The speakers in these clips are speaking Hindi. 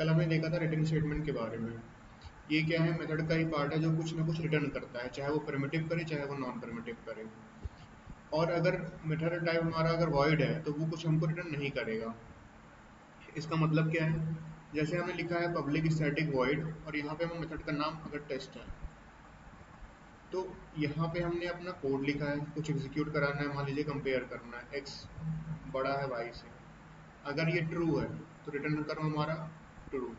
कल हमने देखा था रिटर्न स्टेटमेंट के बारे में। ये क्या है, मेथड का ही पार्ट है जो कुछ ना कुछ रिटर्न करता है, चाहे वो प्रिमिटिव करे चाहे वो नॉन प्रिमिटिव करे। और अगर मेथड टाइप हमारा अगर वॉइड है तो वो कुछ हमको रिटर्न नहीं करेगा। इसका मतलब क्या है, जैसे हमने लिखा है पब्लिक स्टैटिक वॉइड और यहाँ पे हम मेथड का नाम अगर टेस्ट है, तो यहाँ पे हमने अपना कोड लिखा है, कुछ एग्जीक्यूट कराना है, मान लीजिए कंपेयर करना है एक्स बड़ा है वाई से। अगर ये ट्रू है तो रिटर्न करो हमारा ट्रू।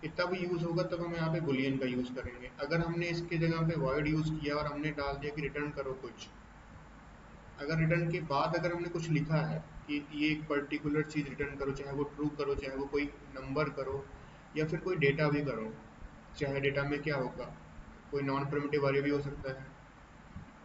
इतना भी यूज़ होगा तब हम यहाँ पे बुलियन का यूज़ करेंगे। अगर हमने इसके जगह पे वॉइड यूज़ किया और हमने डाल दिया कि रिटर्न करो कुछ, अगर रिटर्न के बाद अगर हमने कुछ लिखा है कि ये एक पर्टिकुलर चीज़ रिटर्न करो, चाहे वो ट्रू करो चाहे वो कोई नंबर करो या फिर कोई डेटा भी करो, चाहे डेटा में क्या होगा, कोई नॉन प्रिमिटिव वैल्यू भी हो सकता है,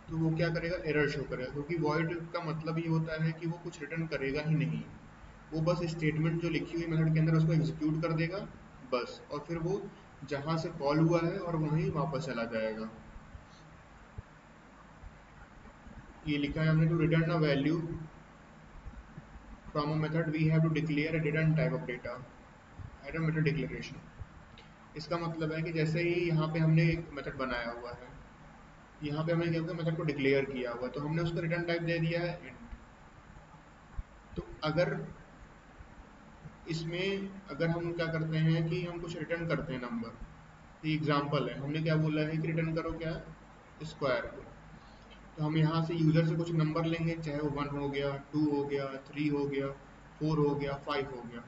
तो वो क्या करेगा, एरर शो करेगा। क्योंकि वॉइड का मतलब ये होता है कि वो कुछ रिटर्न करेगा ही नहीं, वो बस स्टेटमेंट जो लिखी हुई मेथड के अंदर उसको एग्जीक्यूट कर देगा बस, और फिर वो जहाँ से कॉल हुआ है और वहीं वापस चला जाएगा। ये लिखा है हमने, to return a value from a method we have to declare a return type of data at a method declaration. इसका मतलब है कि जैसे ही यहाँ पे हमने एक मेथड बनाया हुआ है, यहाँ पे हमने क्या किया, मेथड को डिक्लेयर किया हुआ है, तो हमने उसका रिटर्न टाइप दे दिया है int। तो अगर इसमें अगर हम क्या करते हैं कि हम कुछ रिटर्न करते हैं नंबर, ये एग्जांपल है, हमने क्या बोला है कि रिटर्न करो क्या, स्क्वायर को। तो हम यहाँ से यूज़र से कुछ नंबर लेंगे, चाहे वो 1 हो गया, 2 हो गया, 3 हो गया, 4 हो गया, 5 हो गया।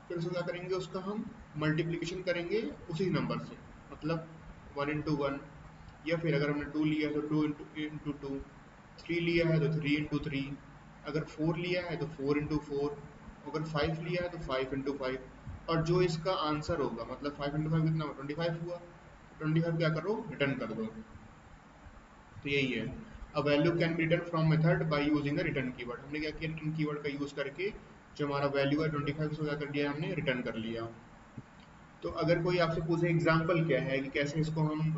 फिर उसको क्या करेंगे, उसका हम मल्टीप्लिकेशन करेंगे उसी नंबर से, मतलब 1 इंटू 1, या फिर अगर हमने 2 लिया है तो 2 इंटू 2, 3 लिया है तो 3 इंटू 3, अगर 4 लिया है तो 4 इंटू 4, अगर 5 लिया है तो 5 इंटू 5। और जो इसका आंसर होगा, मतलब 5 इंटू 5 कितना हुआ, 25 हुआ, 25 क्या करो, रिटर्न कर दो। तो यही है। A value can be return from method by using the return keyword. हमने क्या किया, रिटर्न कीवर्ड का यूज करके जो हमारा वैल्यू है 25 से क्या कर दिया हमने, रिटर्न कर लिया। तो अगर कोई आपसे पूछे एग्जाम्पल क्या है कि कैसे इसको हम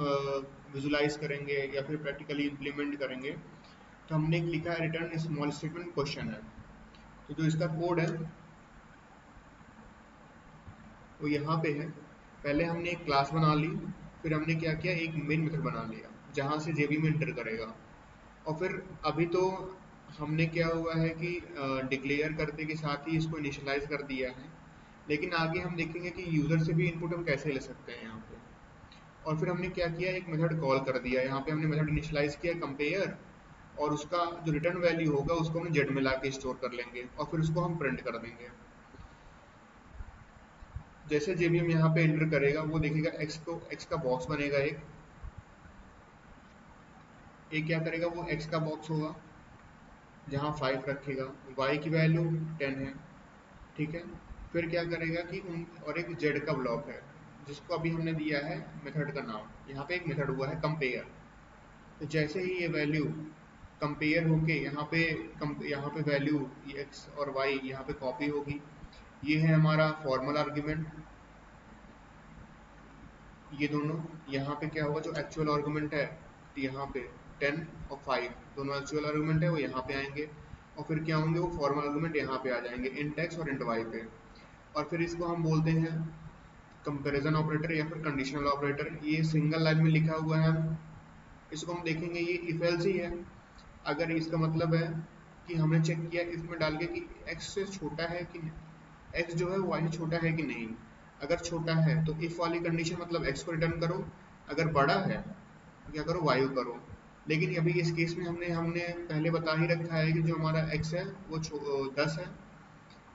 विजुलाइज करेंगे या फिर प्रैक्टिकली इम्प्लीमेंट करेंगे, तो हमने एक लिखा है रिटर्न स्मॉल स्टेटमेंट क्वेश्चन है। तो जो इसका कोड है वो यहाँ पे है। पहले हमने एक क्लास बना ली, फिर हमने क्या किया, एक मेन मेथड बना लिया जहाँ से जेबी में इंटर करेगा। और फिर अभी तो हमने क्या हुआ है कि डिक्लेयर करते के साथ ही इसको इनिशियलाइज कर दिया है, लेकिन आगे हम देखेंगे कि यूज़र से भी इनपुट हम कैसे ले सकते हैं यहाँ पे। और फिर हमने क्या किया, एक मेथड कॉल कर दिया, यहाँ पे हमने मेथड इनिशियलाइज किया कंपेयर, और उसका जो रिटर्न वैल्यू होगा उसको हम जेड में ला के स्टोर कर लेंगे और फिर उसको हम प्रिंट कर देंगे। जैसे जेबीएम यहाँ पे एंटर करेगा वो देखेगा एक्स का बॉक्स बनेगा एक क्या करेगा, वो एक्स का बॉक्स होगा जहाँ 5 रखेगा, वाई की वैल्यू 10 है, ठीक है। फिर क्या करेगा कि उन, और एक जेड का ब्लॉक है जिसको अभी हमने दिया है मेथड का नाम, यहाँ पे एक मेथड हुआ है कंपेयर। तो जैसे ही ये वैल्यू कंपेयर होके यहाँ पे वैल्यू एक्स और वाई यहाँ पे कॉपी होगी। ये है हमारा फॉर्मल आर्ग्यूमेंट, ये दोनों यहाँ पे क्या होगा, जो एक्चुअल आर्गुमेंट है यहाँ पे 10 और 5 दोनों एक्चुअल आर्गुमेंट है वो यहाँ पे आएंगे, और फिर क्या होंगे, वो फॉर्मल आर्गुमेंट यहाँ पे आ जाएंगे इंट एक्स और इंट वाई पे। और फिर इसको हम बोलते हैं कंपैरिजन ऑपरेटर या फिर कंडीशनल ऑपरेटर। ये सिंगल लाइन में लिखा हुआ है, इसको हम देखेंगे, ये इफ एल्स ही है। अगर इसका मतलब है कि हमने चेक किया इसमें डाल के कि एक्स से छोटा है कि एक्स जो है वाई से छोटा है कि नहीं। अगर छोटा है तो इफ वाली कंडीशन मतलब एक्स को रिटर्न करो, अगर बड़ा है तो क्या करो, वाई करो। लेकिन अभी इस केस में हमने हमने पहले बता ही रखा है कि जो हमारा एक्स है वो 10 है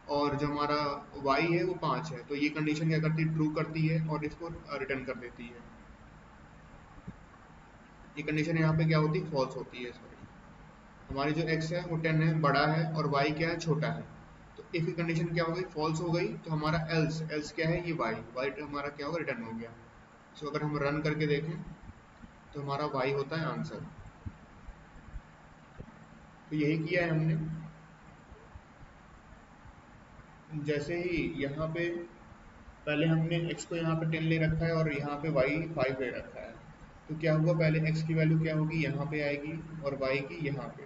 और जो हमारा वाई है वो 5 है, तो ये कंडीशन क्या करती है, ट्रू करती है और इसको रिटर्न कर देती है। ये कंडीशन यहाँ पे क्या होती है, फॉल्स होती है, सॉरी। हमारी जो x है वो 10 है, बड़ा है, और y क्या है, छोटा है। तो इफ की कंडीशन क्या हो गई, फॉल्स हो गई, तो हमारा एल्स क्या है, ये y हमारा क्या होगा, रिटर्न हो गया। सो अगर हम रन करके देखें तो हमारा y होता है आंसर। तो यही किया है हमने। जैसे ही यहाँ पे पहले हमने x को यहाँ पे 10 ले रखा है और यहाँ पे y 5 ले रखा है, तो क्या हुआ, पहले x की वैल्यू क्या होगी, यहाँ पे आएगी, और y की यहाँ पे।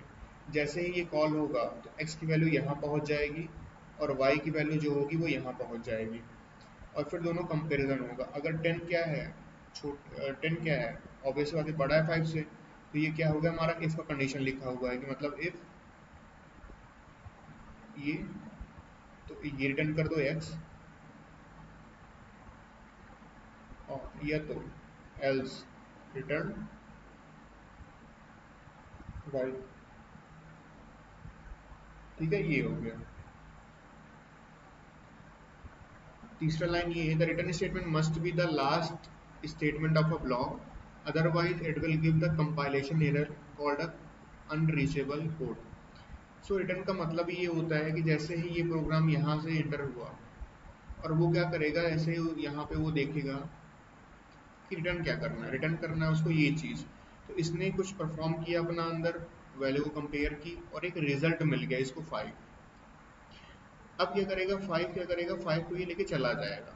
जैसे ही ये कॉल होगा तो x की वैल्यू यहाँ पहुँच जाएगी और y की वैल्यू जो होगी वो यहाँ पहुँच जाएगी। और फिर दोनों कंपैरिजन होगा। अगर 10 क्या है, 10 क्या है, ऑब्वियस बात है बड़ा है 5 से, तो ये क्या होगा हमारा इफ का कंडीशन लिखा हुआ है कि मतलब इफ ये, तो ये रिटर्न कर दो x, और या तो एल्स रिटर्न y। ठीक है, ये हो गया। तीसरा लाइन ये है, the return statement must be the last statement of a block, otherwise it will give the compilation error called a unreachable code. So return का मतलब ये होता है कि जैसे ही ये प्रोग्राम यहाँ से एंटर हुआ, और वो क्या करेगा, ऐसे ही यहाँ पे वो देखेगा कि रिटर्न क्या करना है, रिटर्न करना है उसको ये चीज़। तो इसने कुछ परफॉर्म किया अपना अंदर, वैल्यू को कंपेयर की और एक रिजल्ट मिल गया इसको 5। अब क्या करेगा 5, क्या करेगा 5 को ये लेके चला जाएगा,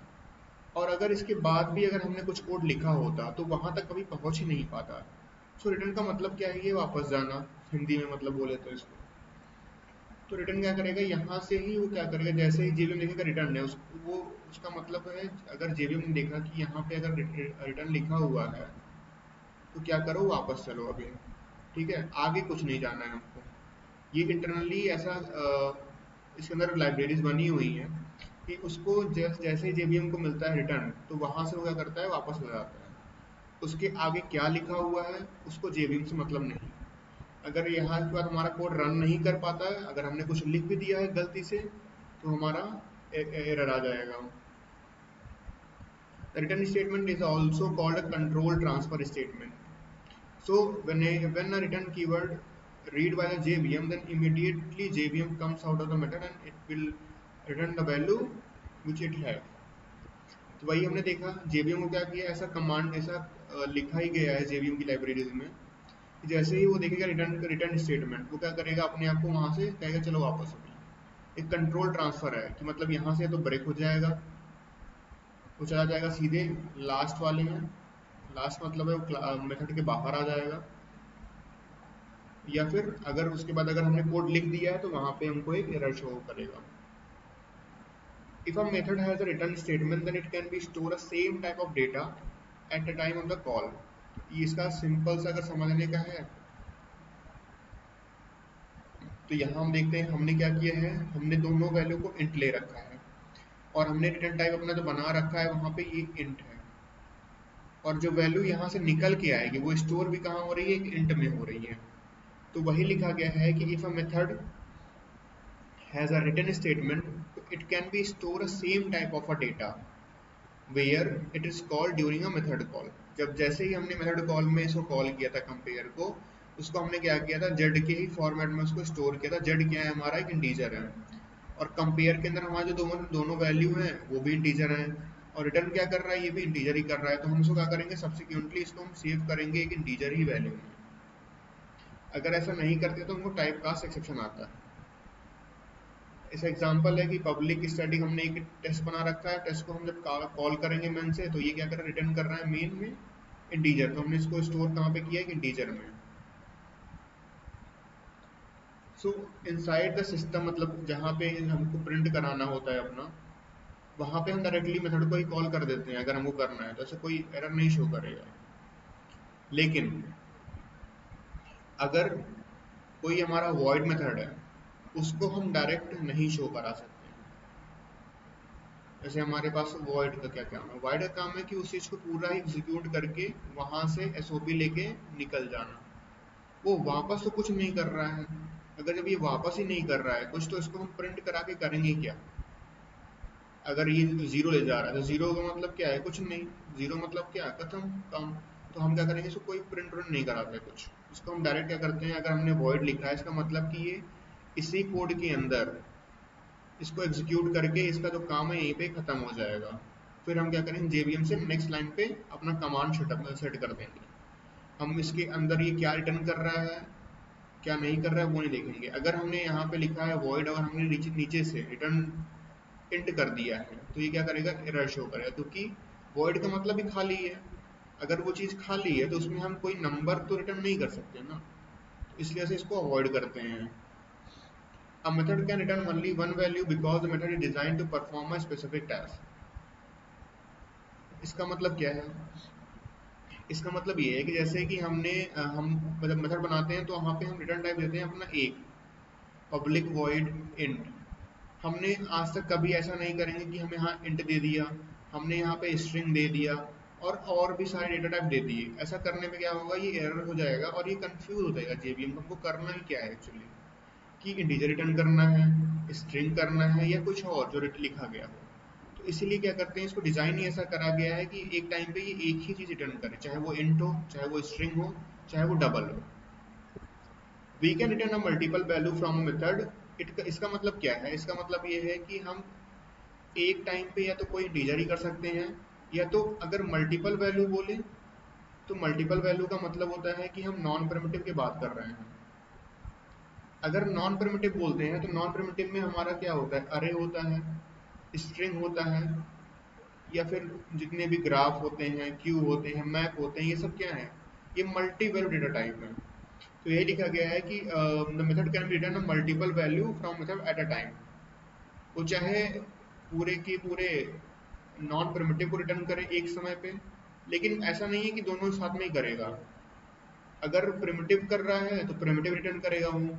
और अगर इसके बाद भी अगर हमने कुछ कोड लिखा होता तो वहां तक कभी पहुंच ही नहीं पाता। सो रिटर्न का मतलब क्या है, ये वापस जाना, हिंदी में मतलब बोले तो इसको। तो रिटर्न क्या करेगा, यहाँ से ही वो क्या करेगा, जैसे ही जेवीएम देखेगा रिटर्न है वो उसका मतलब है, अगर जेवीएम ने देखा कि यहाँ पे अगर रिटर्न लिखा हुआ है तो क्या करो, वापस चलो अभी। ठीक है, आगे कुछ नहीं जाना है हमको। ये इंटरनली ऐसा इसके अंदर लाइब्रेरीज बनी हुई हैं कि उसको जैसे ही जेवीएम को मिलता है रिटर्न, तो वहां से वो क्या करता है, वापस हो जाता है। उसके आगे क्या लिखा हुआ है उसको जेवीएम से मतलब नहीं। अगर यहाँ के बाद हमारा कोड रन नहीं कर पाता है, अगर हमने कुछ लिख भी दिया है गलती से, तो हमारा एरर आ जाएगा। The return statement is also called a control transfer statement. So when a return keyword read by the JVM, then immediately JVM comes out of the method and it will return the value which it has. तो वही हमने देखा JVM को क्या किया, ऐसा कमांड ऐसा लिखा ही गया है JVM की लाइब्रेरीज में, जैसे ही वो देखेगा रिटर्न रिटर्न स्टेटमेंट, वो क्या करेगा, अपने आप को वहां से कहेगा चलो वापस अभी। एक कंट्रोल ट्रांसफर है कि मतलब यहाँ से तो ब्रेक हो जाएगा, वो चला जाएगा सीधे लास्ट वाले में। लास्ट मतलब है वो मेथड के बाहर आ जाएगा, या फिर अगर उसके बाद अगर हमने कोड लिख दिया है तो वहां पे हमको एक एरर शो करेगा। If a method has a return statement, then it can be store a same type of data at the time of the call। ये इसका सिंपल सा अगर समझने का है, तो यहाँ हम देखते हैं हमने क्या किया है, हमने दोनों वैल्यू को इंट ले रखा है, और हमने रिटर्न टाइप अपना जो बना रखा है वहां पे ये इंट है, और जो वैल्यू यहाँ से निकल के आएगी वो स्टोर भी कहाँ हो रही है, एक इंट में हो रही है। तो वही लिखा गया है कि if a method has a written statement, it can be store a same type of a data where it is called during a method call। जब जैसे ही हमने मेथड कॉल में इसको कॉल किया था कंपेयर को, उसको हमने क्या किया था, जेड के ही फॉर्मेट में उसको स्टोर किया था। जेड क्या है हमारा, एक इंटीजर है, और कंपेयर के अंदर हमारे जो दोनों वैल्यू हैं वो भी इंटीजर हैं, और रिटर्न क्या कर रहा है, ये भी इंटीजर ही कर रहा है। तो हम इसको क्या करेंगे, सब्सिक्वेंटली इसको हम सेव करेंगे एक इंटीजर ही वैल्यू में। अगर ऐसा नहीं करते तो हमको टाइप कास्ट एक्सेप्शन आता है। ऐसा एग्जांपल है कि पब्लिक स्टैटिक हमने एक टेस्ट बना रखा है, टेस्ट को हम जब कॉल करेंगे मेन से, तो ये क्या कर रहा है, रिटर्न कर रहा है मेन में इंटीजर। तो हमने इसको स्टोर कहाँ पे किया है, इंटीजर में। सो इनसाइड द सिस्टम, मतलब जहाँ पे हमको प्रिंट कराना होता है अपना, वहाँ पे हम डायरेक्टली मेथड को ही कॉल कर देते हैं अगर हमको करना है, तो ऐसे कोई एरर नहीं शो करेगा। लेकिन अगर कोई हमारा वॉइड मेथड है, उसको हम डायरेक्ट नहीं शो करा सकते। जैसे हमारे पास वॉइड का क्या काम है, वॉइड का काम है कि उस चीज को पूरा ही एग्जीक्यूट करके वहां से एसओपी लेके निकल जाना। वो वापस तो कुछ नहीं कर रहा है। अगर जब ये वापस ही नहीं कर रहा है कुछ, तो इसको हम प्रिंट करा के करेंगे क्या। अगर ये जीरो ले जा रहा है तो जीरो का मतलब क्या है, कुछ नहीं। जीरो मतलब क्या, खत्म काम। तो हम क्या करेंगे, इसको कोई प्रिंट उन्ट नहीं कराते कुछ, इसको हम डायरेक्ट क्या करते हैं, अगर हमने वॉइड लिखा है इसका मतलब कि ये इसी कोड के अंदर इसको एग्जीक्यूट करके इसका जो काम है यहीं पे खत्म हो जाएगा। फिर हम क्या करेंगे, जेवीएम से नेक्स्ट लाइन पे अपना कमांड सेट कर देंगे। हम इसके अंदर ये क्या रिटर्न कर रहा है क्या नहीं कर रहा है वो नहीं देखेंगे। अगर हमने यहाँ पे लिखा है वॉइड, और हमने नीचे नीचे से रिटर्न इंट कर दिया है, तो ये क्या करेगा, एरर शो करेगा, क्योंकि वॉइड का मतलब ही खाली है। अगर वो चीज़ खाली है तो उसमें हम कोई नंबर तो रिटर्न नहीं कर सकते ना, तो इसलिए से इसको अवॉइड करते हैं। A method can return only one value because the method is designed to perform a specific task। इसका मतलब क्या है? इसका मतलब ये है कि जैसे कि हम मतलब मेथड बनाते हैं तो वहाँ पे हम रिटर्न टाइप देते हैं अपना एक पब्लिक वॉइड इंट। हमने आज तक कभी ऐसा नहीं करेंगे कि हमें यहाँ इंट दे दिया, हमने यहाँ पे स्ट्रिंग दे दिया और भी सारे डेटा टाइप दे दिए। ऐसा करने में क्या होगा, ये एरर हो जाएगा और ये कंफ्यूज हो जाएगा जेवीएम। हमको करना ही क्या है एक्चुअली, कि इंटीजर रिटर्न करना है, स्ट्रिंग करना है, या कुछ और जो लिखा गया हो। तो इसीलिए क्या करते हैं, इसको डिजाइन ही ऐसा करा गया है कि एक टाइम पे ये एक ही चीज रिटर्न करे, चाहे वो इंट हो, चाहे वो स्ट्रिंग हो, चाहे वो डबल हो। We can return a multiple value from method. इसका मतलब क्या है? इसका मतलब ये है कि हम एक टाइम पे या तो कोई इंटीजर ही कर सकते हैं, या तो अगर मल्टीपल वैल्यू बोले तो मल्टीपल वैल्यू का मतलब होता है कि हम नॉन प्रिमिटिव की बात कर रहे हैं। अगर नॉन प्रिमिटिव बोलते हैं तो नॉन प्रिमिटिव में हमारा क्या होता है, अरे होता है, स्ट्रिंग होता है, या फिर जितने भी ग्राफ होते हैं, क्यू होते हैं, मैप होते हैं, ये सब क्या है, ये मल्टी वैल्यू डेटा टाइप है। तो ये लिखा गया है कि the method can be return a multiple value from method at a time. वो चाहे पूरे के पूरे नॉन प्रिमिटिव को रिटर्न करे एक समय पे, लेकिन ऐसा नहीं है कि दोनों साथ में ही करेगा। अगर प्रिमिटिव कर रहा है तो प्रिमिटिव रिटर्न करेगा वो,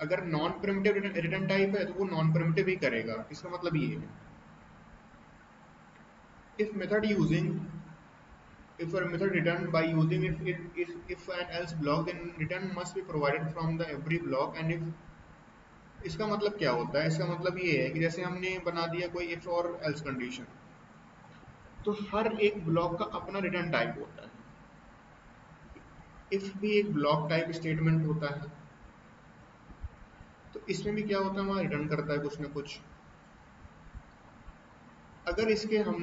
अगर नॉन प्रिमिटिव रिटर्न टाइप है तो वो नॉन प्रिमिटिव ही करेगा। इसका मतलब ये है, if method using if a method returned by using if and else block, then return must be provided from the every block and if। इसका मतलब क्या होता है? इसका मतलब ये है कि जैसे हमने बना दिया कोई इफ और एल्स कंडीशन, तो हर एक ब्लॉक का अपना रिटर्न टाइप होता है। इफ भी एक ब्लॉक टाइप स्टेटमेंट होता है, तो इसमें भी क्या होता है, हमारा रिटर्न करता है कुछ ना कुछ। अगर इसके हम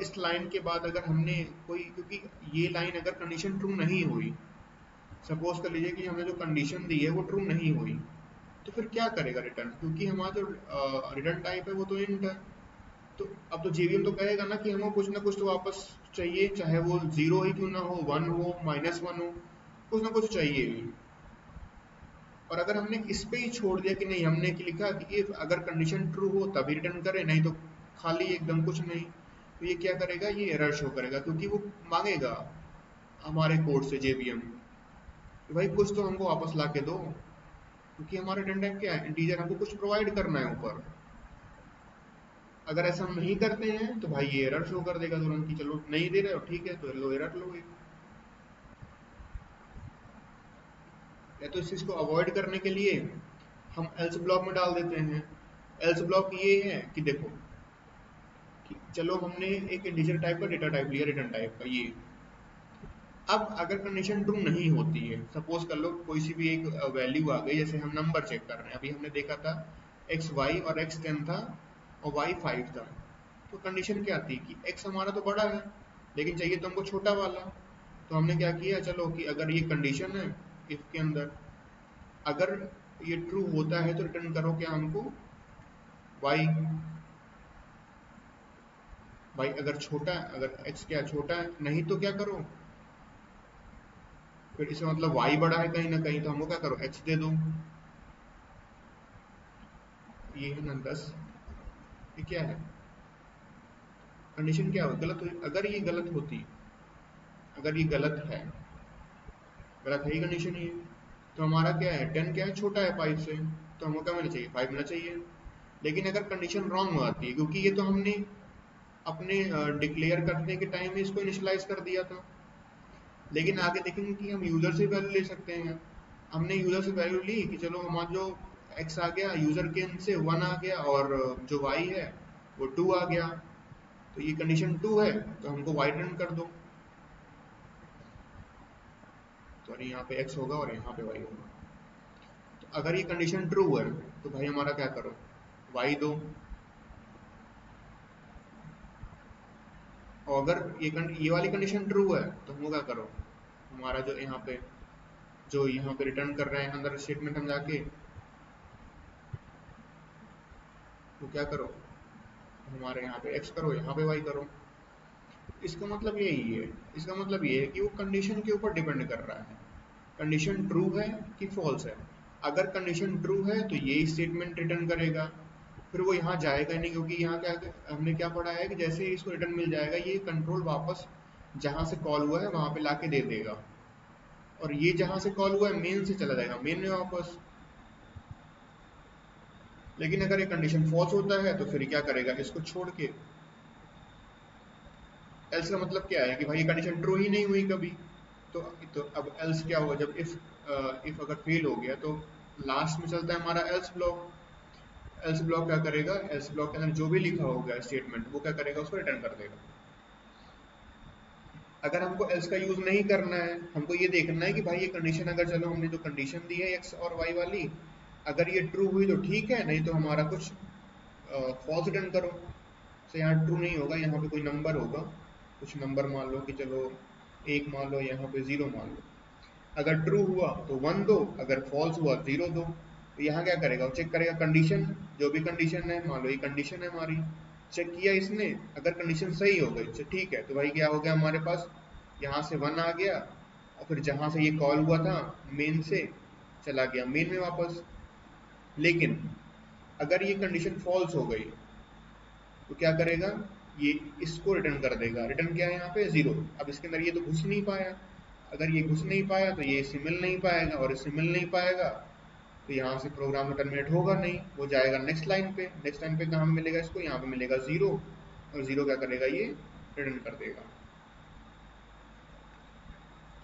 इस लाइन के बाद अगर हमने कोई, क्योंकि ये लाइन अगर कंडीशन ट्रू नहीं हुई, सपोज कर लीजिए कि हमने जो कंडीशन दी है वो ट्रू नहीं हुई, तो फिर क्या करेगा रिटर्न? क्योंकि हमारा जो रिटर्न टाइप है वो तो इंट है। तो अब तो जेवीएम तो कहेगा ना कि हमको कुछ ना कुछ तो वापस चाहिए, चाहे वो जीरो ही क्यों ना हो, वन हो, -1 हो, कुछ ना कुछ चाहिए भी। और अगर हमने इस पे ही छोड़ दिया कि नहीं, हमने कि लिखा कि इफ अगर कंडीशन ट्रू हो तभी रिटर्न करे, नहीं तो खाली एकदम कुछ नहीं, तो ये क्या करेगा, ये एरर शो करेगा। क्योंकि वो मांगेगा हमारे कोड से जेवीएम कि भाई कुछ तो हमको वापस ला के दो, क्योंकि हमारा रिटर्न टाइप क्या है, इंटीजर, हमको कुछ प्रोवाइड करना है ऊपर। अगर ऐसा हम नहीं करते हैं तो भाई ये एरर शो कर देगा तुरंत कि चलो नहीं दे रहे हो, ठीक है, तो लो एरर लो एक। या तो इस चीज को अवॉइड करने के लिए हम एल्स ब्लॉक में डाल देते हैं। एल्स ब्लॉक ये है कि देखो कि चलो हमने एक इंटीजर टाइप का डेटा टाइप लिया, रिटर्न टाइप का ये। अब अगर कंडीशन ट्रू नहीं होती है, सपोज कर लो कोई सी भी एक वैल्यू आ गई, जैसे हम नंबर चेक कर रहे हैं, अभी हमने देखा था एक्स वाई और एक्स 10 था और वाई 5 था। तो कंडीशन क्या थी कि एक्स हमारा तो बड़ा है लेकिन चाहिए तो हमको छोटा वाला। तो हमने क्या किया, चलो कि अगर ये कंडीशन है इफ के अंदर, अगर ये ट्रू होता है तो रिटर्न करो क्या हमको, वाई। वाई अगर छोटा है, अगर एक्स क्या छोटा है, नहीं तो क्या करो, फिर इसका मतलब वाई बड़ा है कहीं ना कहीं, तो हमको क्या करो, एक्स दे दो। ये है ना 10। ये क्या है, कंडीशन क्या हो, गलत हुई। अगर ये गलत होती, अगर ये गलत है, गलत है ही कंडीशन ये, तो हमारा क्या है, 10 क्या है, छोटा है 5 से, तो हमको क्या मिलना चाहिए, 5 मिलना चाहिए। लेकिन अगर कंडीशन रॉन्ग हो आती है, क्योंकि ये तो हमने अपने डिक्लेयर करने के टाइम में इसको इनिशियलाइज कर दिया था, लेकिन आगे देखेंगे कि हम यूजर से वैल्यू ले सकते हैं। हमने यूजर से वैल्यू ली कि चलो हमारा जो एक्स आ गया, यूजर के end से 1 आ गया, और जो वाई है वो 2 आ गया। तो ये कंडीशन 2 है तो हमको वाई रिटर्न कर दो। तो यहाँ पे एक्स होगा और यहाँ पे वाई होगा। तो अगर ये कंडीशन ट्रू है तो भाई हमारा क्या करो, वाई दो। और अगर ये वाली कंडीशन ट्रू है तो हम क्या करो, हमारा जो यहाँ पे रिटर्न कर रहे हैं अंदर स्टेटमेंट हम जाके, तो क्या करो, हमारे यहाँ पे एक्स करो, यहाँ पे वाई करो। इसका मतलब यही है, इसका मतलब ये है कि वो कंडीशन के ऊपर डिपेंड कर रहा है, कंडीशन ट्रू है कि फॉल्स है। अगर कंडीशन ट्रू है तो ये स्टेटमेंट रिटर्न करेगा, फिर वो यहाँ जाएगा ही नहीं, क्योंकि यहाँ क्या हमने क्या पढ़ा है कि जैसे ही इसको रिटर्न मिल जाएगा ये कंट्रोल वापस जहाँ से कॉल हुआ है वहां पे लाके दे देगा, और ये जहाँ से कॉल हुआ है मेन से चला जाएगा मेन में वापस। लेकिन अगर ये कंडीशन फॉल्स होता है तो फिर क्या करेगा, इसको छोड़ के। एल्स का मतलब क्या है कि भाई ये कंडीशन ट्रू ही नहीं हुई कभी। तो अब एल्स क्या होगा, जब इफ अगर फेल हो गया तो लास्ट में चलता है हमारा एल्स ब्लॉक। एल्स ब्लॉक क्या करेगा, एल्स ब्लॉक के अंदर जो भी लिखा होगा स्टेटमेंट वो क्या करेगा, उसको रिटर्न कर देगा। अगर हमको एल्स का यूज नहीं करना है, हमको ये देखना है कि भाई ये कंडीशन, अगर चलो हमने जो कंडीशन दी है एक्स और वाई वाली, अगर ये ट्रू हुई तो ठीक है, नहीं तो हमारा कुछ फॉल्स रिटर्न करो। तो यहाँ ट्रू नहीं होगा, यहाँ पे कोई नंबर होगा, कुछ नंबर मान लो कि चलो एक मान लो, यहाँ पे जीरो मान लो। अगर ट्रू हुआ तो वन दो, अगर फॉल्स हुआ जीरो दो। तो यहाँ क्या करेगा, वो चेक करेगा कंडीशन, जो भी कंडीशन है, मान लो ये कंडीशन है हमारी, चेक किया इसने, अगर कंडीशन सही हो गई तो ठीक है, तो भाई क्या हो गया हमारे पास, यहाँ से वन आ गया, और फिर जहाँ से ये कॉल हुआ था मेन से, चला गया मेन में वापस। लेकिन अगर ये कंडीशन फॉल्स हो गई तो क्या करेगा, ये इसको रिटर्न कर देगा। रिटर्न क्या है यहाँ पे, जीरो। अब इसके अंदर ये तो घुस नहीं पाया, अगर ये घुस नहीं पाया तो ये इससे मिल नहीं पाएगा, और इससे मिल नहीं पाएगा तो यहाँ से प्रोग्राम टर्मिनेट होगा नहीं, वो जाएगा नेक्स्ट लाइन पे। नेक्स्ट लाइन पे कहाँ मिलेगा इसको, यहाँ पे मिलेगा जीरो, और जीरो क्या करेगा, ये रिटर्न कर देगा।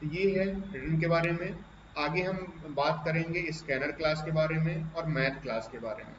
तो ये है रिटर्न के बारे में। आगे हम बात करेंगे स्कैनर क्लास के बारे में और मैथ क्लास के बारे में।